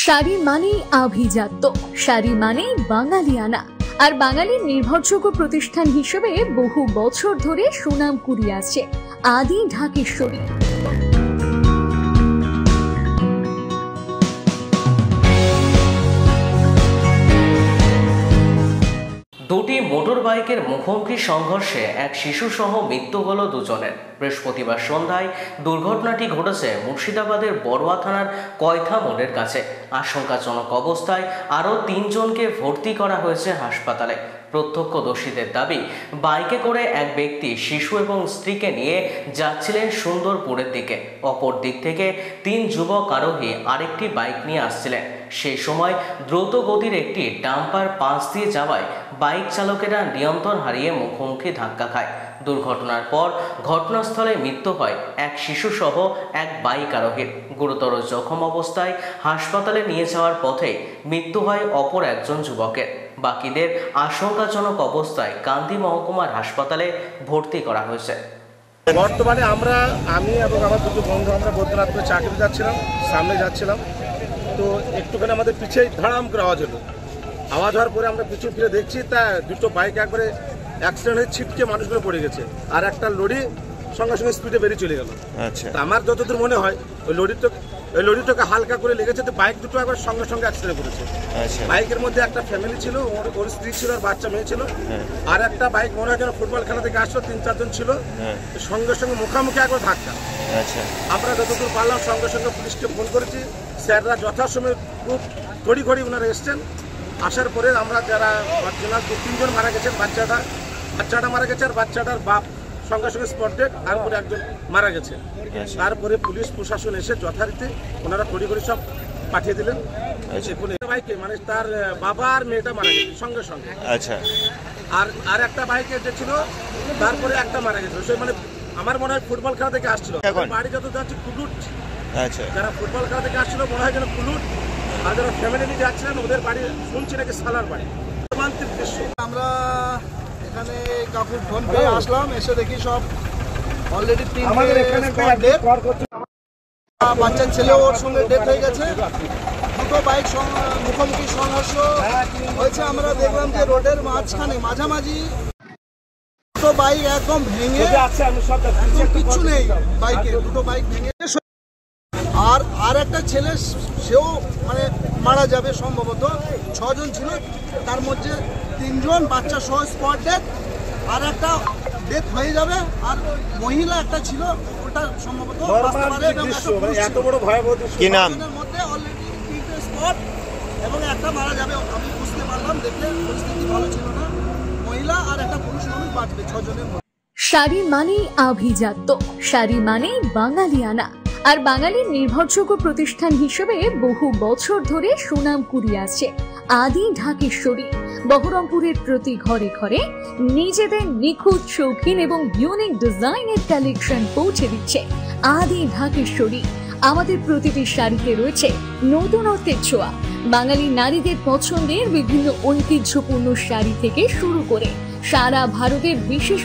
শাড়ি মানেই আভিজাত্য, শাড়ি মানেই বাঙালিয়ানা। আর বাঙালির নির্ভরযোগ্য প্রতিষ্ঠান হিসেবে বহু বছর ধরে সুনাম কুড়িয়ে আসছে আদি ঢাকেশ্বরী। দুটি মোটর বাইকের মুখোমুখি সংঘর্ষে এক শিশুসহ মৃত্যু হল দুজনের। বৃহস্পতিবার সন্ধ্যায় দুর্ঘটনাটি ঘটেছে মুর্শিদাবাদের বড়ুয়া থানার কয়থা মোড়ের কাছে। আশঙ্কাজনক অবস্থায় আরও ৩ জনকে ভর্তি করা হয়েছে হাসপাতালে। প্রত্যক্ষদর্শীদের দাবি, বাইকে করে এক ব্যক্তি শিশু এবং স্ত্রীকে নিয়ে যাচ্ছিলেন সুন্দরপুরের দিকে। অপর দিক থেকে ৩ যুবক আরোহী আরেকটি বাইক নিয়ে আসছিলেন। সেই সময় দ্রুত গতির একটি ডাম্পার পাশ দিয়ে যাওয়ায় বাইক চালকেরা নিয়ন্ত্রণ হারিয়ে মুখোমুখি ধাক্কা খায়। দুর্ঘটনার পর ঘটনাস্থলে মৃত্যু হয় এক শিশুসহ এক বাইক আরোহীর। গুরুতর জখম অবস্থায় হাসপাতালে নিয়ে যাওয়ার পথে মৃত্যু হয় অপর একজন যুবকের। বাকিদের আশঙ্কাজনক অবস্থায় কান্দি মহকুমার হাসপাতালে ভর্তি করা হয়েছে। বর্তমানে আমি এবং আমার দুটো বন্ধু আমরা বৈদ্যনাথ করে চাকরি যাচ্ছিলাম, সামনে যাচ্ছিলাম, তো একটুখানি আমাদের পিছিয়ে ধাড়াম করে আওয়াজ হলো। আওয়াজ হওয়ার পরে আমরা পিছু ফিরে দেখছি তা দুটো বাইক একবারে অ্যাক্সিডেন্ট হয়ে ছিটকে মানুষগুলো পড়ে গেছে, আর একটা লরি সঙ্গে সঙ্গে স্পিডে বেরিয়ে চলে গেল। আচ্ছা, আমার যতদূর মনে হয় ওই লরিটাকে হালকা করে লেগেছে, তো বাইক দুটো একবার সঙ্গে সঙ্গে অ্যাক্সিডেন্ট করেছে। বাইকের মধ্যে একটা ফ্যামিলি ছিল, ওর স্ত্রী ছিল আর বাচ্চা মেয়ে ছিল। আর একটা বাইক মনে হয় যেন ফুটবল খেলা থেকে আসলো, 3-4 জন ছিল, সঙ্গে সঙ্গে মুখামুখি একবার ধাক্কা। আমরা যতদূর পারলাম সঙ্গে সঙ্গে পুলিশকে ফোন করেছি। স্যাররা যথাসময়ে খুব ঘড়ি ওনারা এসছেন। আসার পরে আমরা যারা 3 জন মারা গেছেন, বাচ্চাটা মারা গেছে আর বাচ্চাটার বাপ সঙ্গে সঙ্গে স্পট ডেড, তারপরে একজন মারা গেছে। তারপরে পুলিশ প্রশাসন এসে যথারীতি ওনারা ঘড়ি সব পাঠিয়ে দিলেন। বাইকে মানে তার বাবা আর মেয়েটা মারা গেছে সঙ্গে সঙ্গে। আচ্ছা, আর একটা বাইকে যে ছিল তারপরে একটা মারা গেছে। সে মানে আমার মনে হয় ফুটবল খেলা থেকে আসছিল, বাড়ি যত যাচ্ছে কুলুট। আচ্ছা, যারা ফুটবল খেলা থেকে আসছিল মনে হয় যেন কুলুট, আর যারা ফ্যামিলি নিয়ে যাচ্ছিলেন ওদের বাড়ি শুনছি নাকি সালার বাড়ি। রোমান্টিক দৃশ্য। আমরা এখানে কাকুর ফোন পেয়ে আসলাম, এসে দেখি সব অলরেডি 3 বাচ্চার ছেলে ওর সঙ্গে ডেথ হয়ে গেছে। দুটো বাইক মুখোমুখি সংঘর্ষ হয়েছে। আমরা দেখলাম যে রোডের মাঝামাঝি দুটো বাইক একদম ভেঙে, কিচ্ছু নেই বাইকে, দুটো বাইক ভেঙে। আর একটা ছেলে সেও মানে মারা যাবে সম্ভবত। 6 জন ছিল, তার মধ্যে 3 জন বাচ্চা সহ স্পট ডেথ, আর একটা ডেথ হয়ে যাবে। আর মহিলা একটা ছিল, ওটা সম্ভবত এত বড় ভয়াবহ কি নাম মধ্যে অলরেডি 3টে স্পট এবং একটা মারা যাবে। আমি বুঝতে পারলাম, দেখলে পরিস্থিতি ভালো ছিল না। মহিলা আর একটা পুরুষ মানুষ বাঁচবে 6 জনের মধ্যে। শাড়ি মানেই আভিজাত্য, শাড়ি মানেই বাঙালিয়ানা। আর বাঙালির নির্ভরযোগ্য প্রতিষ্ঠান হিসেবে বহু বছর ধরে সুনাম কুড়িয়ে আসছে আদি ঢাকেশ্বরী। বহরমপুরের প্রতি ঘরে ঘরে নিজেদের নিখুঁত, শৌখিন এবং ইউনিক ডিজাইনের কালেকশন পৌঁছে দিচ্ছে আদি ঢাকেশ্বরী। আমাদের প্রতিটি শাড়িতে রয়েছে নতুনত্বের ছোঁয়া। বাঙালি নারীদের পছন্দের বিভিন্ন ঐতিহ্যপূর্ণ শাড়ি থেকে শুরু করে সারা ভারতের বিশেষ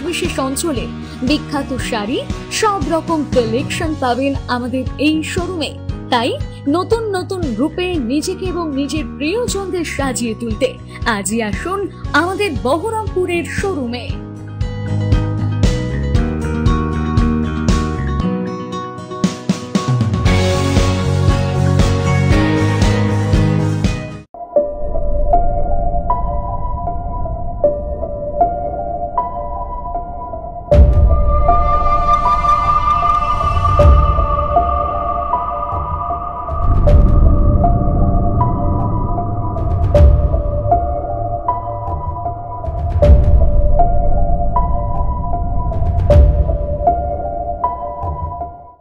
অঞ্চলে বিখ্যাত শাড়ি, সব রকম কালেকশন পাবেন আমাদের এই শোরুমে। তাই নতুন রূপে নিজেকে এবং নিজের প্রিয়জনদের সাজিয়ে তুলতে আজই আসুন আমাদের বহরমপুরের শোরুমে।